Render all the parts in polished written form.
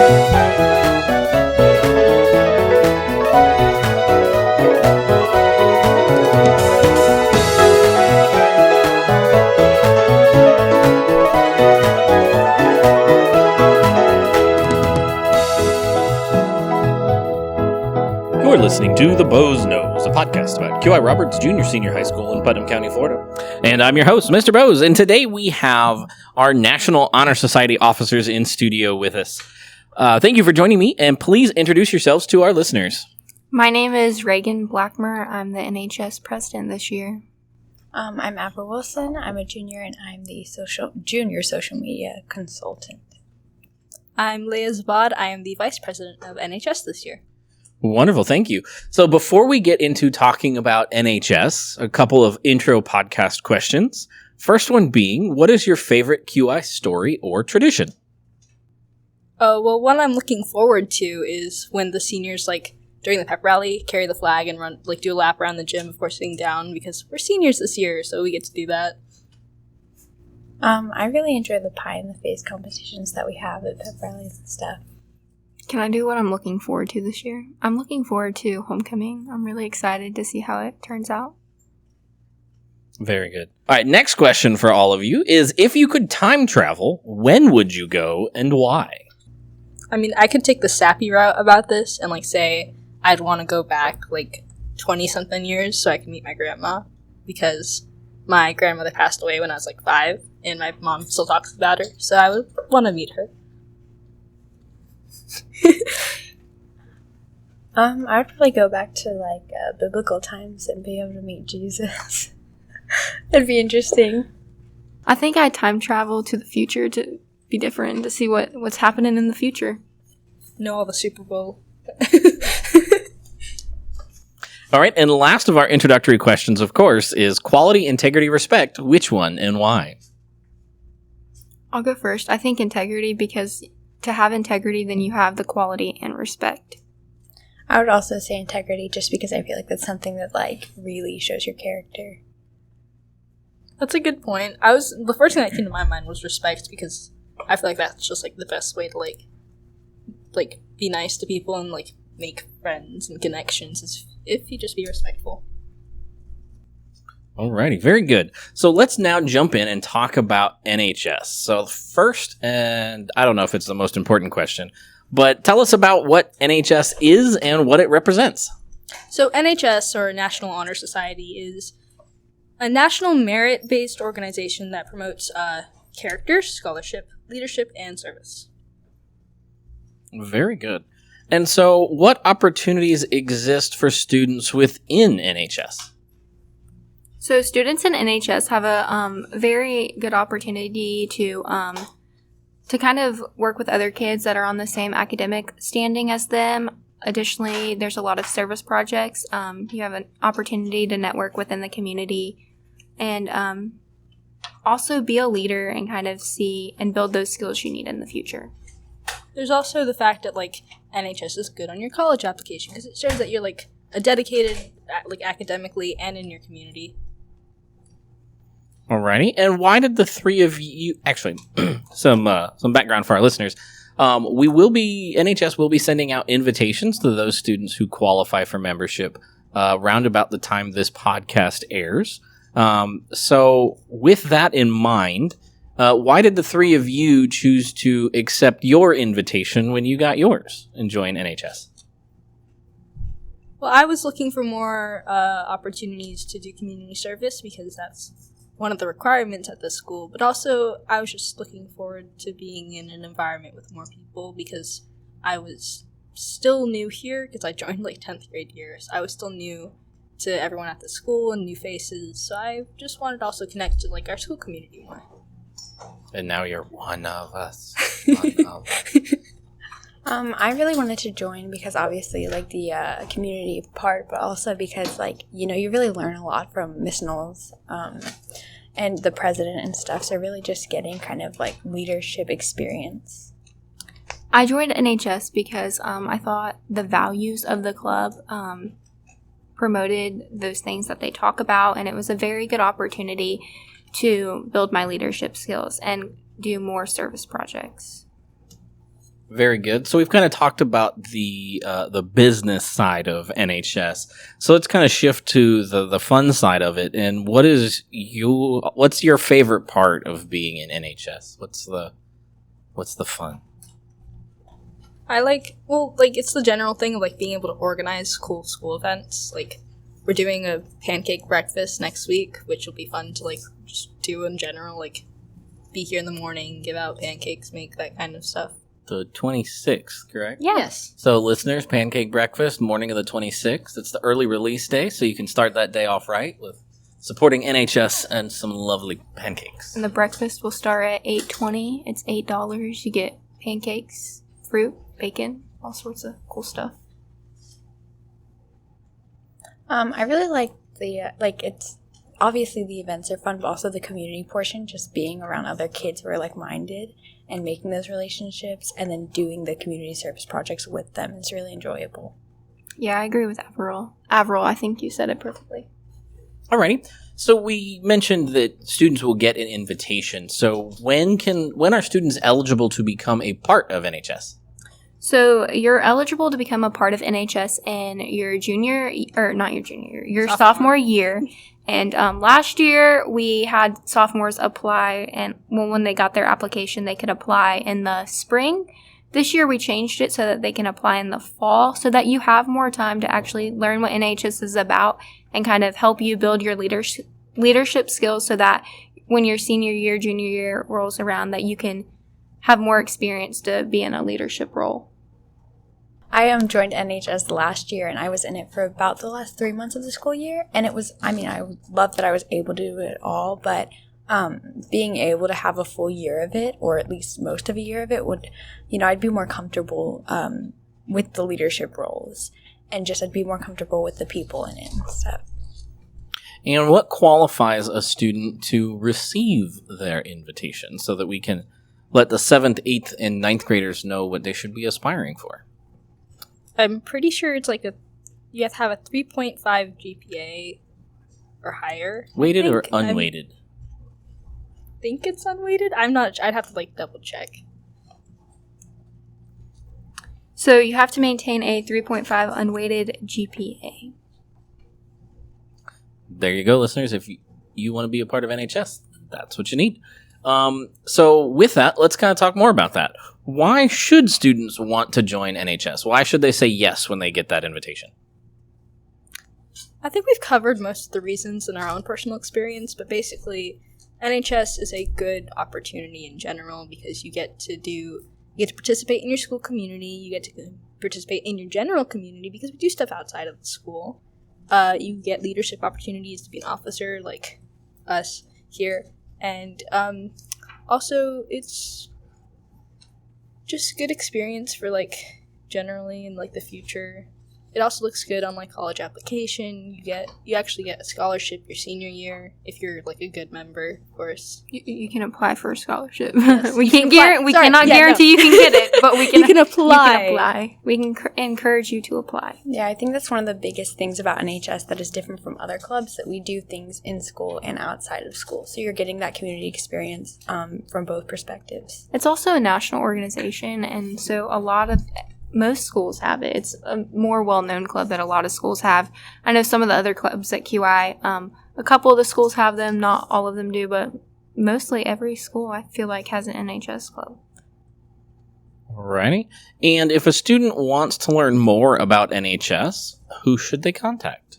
You're listening to The Bo's Nose, a podcast about QI Roberts Junior Senior High School in Putnam County, Florida. And I'm your host, Mr. Bose, and today we have our National Honor Society officers in studio with us. Thank you for joining me, and please introduce yourselves to our listeners. My name is Reagan Blackmer. I'm the NHS president this year. I'm Apple Wilson. I'm a junior, and I'm the junior social media consultant. I'm Leah Zabad. I am the vice president of NHS this year. Wonderful, thank you. So before we get into talking about NHS, a couple of intro podcast questions. First one being, what is your favorite QI story or tradition? Well, one I'm looking forward to is when the seniors, during the pep rally, carry the flag and run, do a lap around the gym before sitting down, because we're seniors this year, so we get to do that. I really enjoy the pie in the face competitions that we have at pep rallies and stuff. Can I do what I'm looking forward to this year? I'm looking forward to homecoming. I'm really excited to see how it turns out. Very good. All right, next question for all of you is, if you could time travel, when would you go and why? I mean, I could take the sappy route about this and, say I'd want to go back, 20-something years so I can meet my grandma, because my grandmother passed away when I was, 5, and my mom still talks about her, so I would want to meet her. I would probably go back to biblical times and be able to meet Jesus. It'd be interesting. I think I'd time travel to the future to be different, to see what's happening in the future. Know all the Super Bowl. All right, and last of our introductory questions, of course, is quality, integrity, respect. Which one and why? I'll go first. I think integrity, because to have integrity, then you have the quality and respect. I would also say integrity, just because I feel like that's something that really shows your character. That's a good point. The first thing that came to my mind was respect, because I feel like that's just the best way to be nice to people and make friends and connections, is if you just be respectful. Alrighty, very good. So let's now jump in and talk about NHS. So first, and I don't know if it's the most important question, but tell us about what NHS is and what it represents. So NHS, or National Honor Society, is a national merit-based organization that promotes character, scholarship, leadership, and service. Very good. And so what opportunities exist for students within NHS? So students in NHS have a very good opportunity to kind of work with other kids that are on the same academic standing as them. Additionally, there's a lot of service projects. You have an opportunity to network within the community and also be a leader and kind of see and build those skills you need in the future. There's also the fact that NHS is good on your college application, because it shows that you're a dedicated academically and in your community. Alrighty, and why did the three of you, actually, some background for our listeners, NHS will be sending out invitations to those students who qualify for membership round about the time this podcast airs. So with that in mind, why did the three of you choose to accept your invitation when you got yours and join NHS? Well, I was looking for more opportunities to do community service, because that's one of the requirements at the school, but also I was just looking forward to being in an environment with more people, because I was still new here, because I joined 10th grade years. I was still new to everyone at the school and new faces, so I just wanted to also connect to our school community more. And now you're one of us. I really wanted to join because obviously the community part, but also because you really learn a lot from Miss Knowles and the president and stuff. So really just getting kind of leadership experience. I joined NHS because I thought the values of the club promoted those things that they talk about, and it was a very good opportunity to build my leadership skills and do more service projects. Very good. So we've kind of talked about the business side of NHS. So let's kind of shift to the fun side of it. And what's your favorite part of being in NHS? What's the fun? It's the general thing of like being able to organize cool school events. Like we're doing a pancake breakfast next week, which will be fun to like just do in general. Like be here in the morning, give out pancakes, make that kind of stuff. The 26th, correct? Yes. So, listeners, pancake breakfast, morning of the 26th. It's the early release day, so you can start that day off right with supporting NHS and some lovely pancakes. And the breakfast will start at $8.20. It's $8. You get pancakes, fruit, bacon, all sorts of cool stuff. I really like it's obviously the events are fun, but also the community portion, just being around other kids who are like-minded and making those relationships and then doing the community service projects with them is really enjoyable. Yeah, I agree with Avril. Avril, I think you said it perfectly. Alrighty. So we mentioned that students will get an invitation. So when are students eligible to become a part of NHS? So you're eligible to become a part of NHS in your sophomore year. And last year, we had sophomores apply, and when they got their application, they could apply in the spring. This year, we changed it so that they can apply in the fall, so that you have more time to actually learn what NHS is about and kind of help you build your leadership skills so that when your senior year, junior year rolls around, that you can have more experience to be in a leadership role. I joined NHS last year, and I was in it for about the last 3 months of the school year, and I love that I was able to do it all, but being able to have a full year of it, or at least most of a year of it, would, I'd be more comfortable with the leadership roles, and just I'd be more comfortable with the people in it and stuff. And what qualifies a student to receive their invitation so that we can let the 7th, 8th, and 9th graders know what they should be aspiring for? I'm pretty sure it's like you have to have a 3.5 GPA or higher. Weighted or unweighted? I think it's unweighted. I'm not. I'd have to double check. So you have to maintain a 3.5 unweighted GPA. There you go, listeners. If you want to be a part of NHS, that's what you need. So with that, let's kind of talk more about that. Why should students want to join NHS? Why should they say yes when they get that invitation? I think we've covered most of the reasons in our own personal experience, but basically, NHS is a good opportunity in general because you get to participate in your school community, you get to participate in your general community because we do stuff outside of the school. You get leadership opportunities to be an officer like us here, and also it's just good experience for generally in the future. It also looks good on college application. You actually get a scholarship your senior year if you're a good member, of course. You can apply for a scholarship. Yes. We cannot guarantee you can get it, but we can. You can apply. You can apply. We can encourage you to apply. Yeah, I think that's one of the biggest things about NHS that is different from other clubs, that we do things in school and outside of school. So you're getting that community experience from both perspectives. It's also a national organization, and so most schools have it. It's a more well-known club that a lot of schools have. I know some of the other clubs at QI, a couple of the schools have them, not all of them do, but mostly every school I feel like has an NHS club. Alrighty. And if a student wants to learn more about NHS, who should they contact?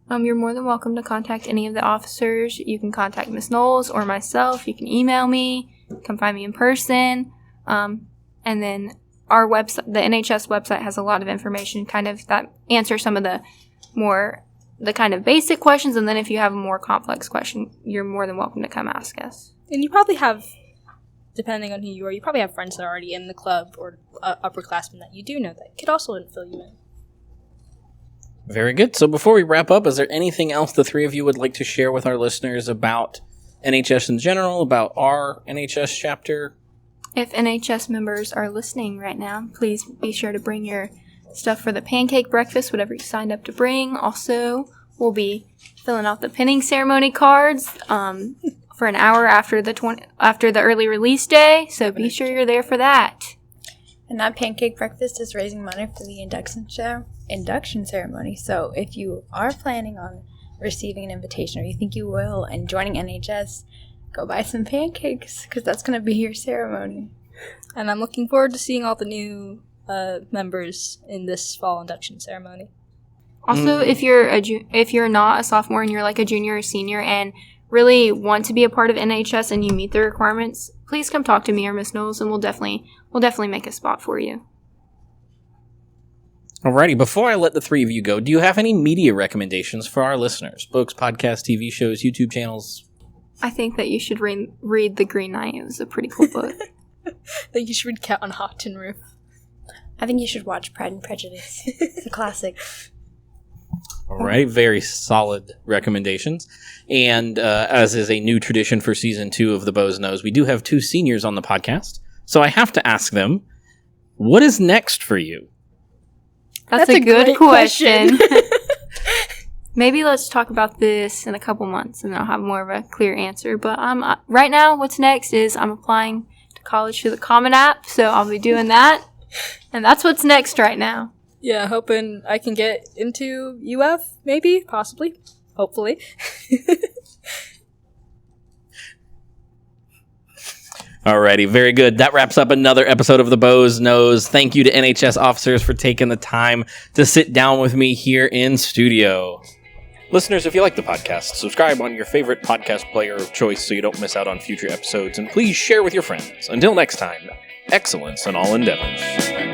You're more than welcome to contact any of the officers. You can contact Ms. Knowles or myself. You can email me. Come find me in person. And then our website, the NHS website, has a lot of information kind of that answer some of the kind of basic questions. And then if you have a more complex question, you're more than welcome to come ask us. And you probably have, depending on who you are, you probably have friends that are already in the club or upperclassmen that you do know that could also fill you in. Very good. So before we wrap up, is there anything else the three of you would like to share with our listeners about NHS in general, about our NHS chapter? If NHS members are listening right now, please be sure to bring your stuff for the pancake breakfast, whatever you signed up to bring. Also, we'll be filling out the pinning ceremony cards for an hour after the early release day, so be sure you're there for that. And that pancake breakfast is raising money for the induction ceremony. So if you are planning on receiving an invitation, or you think you will, and joining NHS, go buy some pancakes, because that's going to be your ceremony. And I'm looking forward to seeing all the new members in this fall induction ceremony. Also, if you're not a sophomore and you're like a junior or senior and really want to be a part of NHS and you meet the requirements, please come talk to me or Miss Knowles, and we'll definitely make a spot for you. Alrighty, before I let the three of you go, do you have any media recommendations for our listeners? Books, podcasts, TV shows, YouTube channels? I think that you should read The Green Knight. It was a pretty cool book. I think you should read Cat on Houghton Roof. I think you should watch Pride and Prejudice. It's a classic. All right, very solid recommendations. And as is a new tradition for season 2 of The Bows Knows, we do have 2 seniors on the podcast. So I have to ask them, what is next for you? That's a good question. Maybe let's talk about this in a couple months and I'll have more of a clear answer. But right now, what's next is I'm applying to college through the Common App, so I'll be doing that. And that's what's next right now. Yeah, hoping I can get into UF, maybe, possibly, hopefully. Alrighty, very good. That wraps up another episode of The Bows Knows. Thank you to NHS officers for taking the time to sit down with me here in studio. Listeners, if you like the podcast, subscribe on your favorite podcast player of choice so you don't miss out on future episodes, and please share with your friends. Until next time, excellence in all endeavors.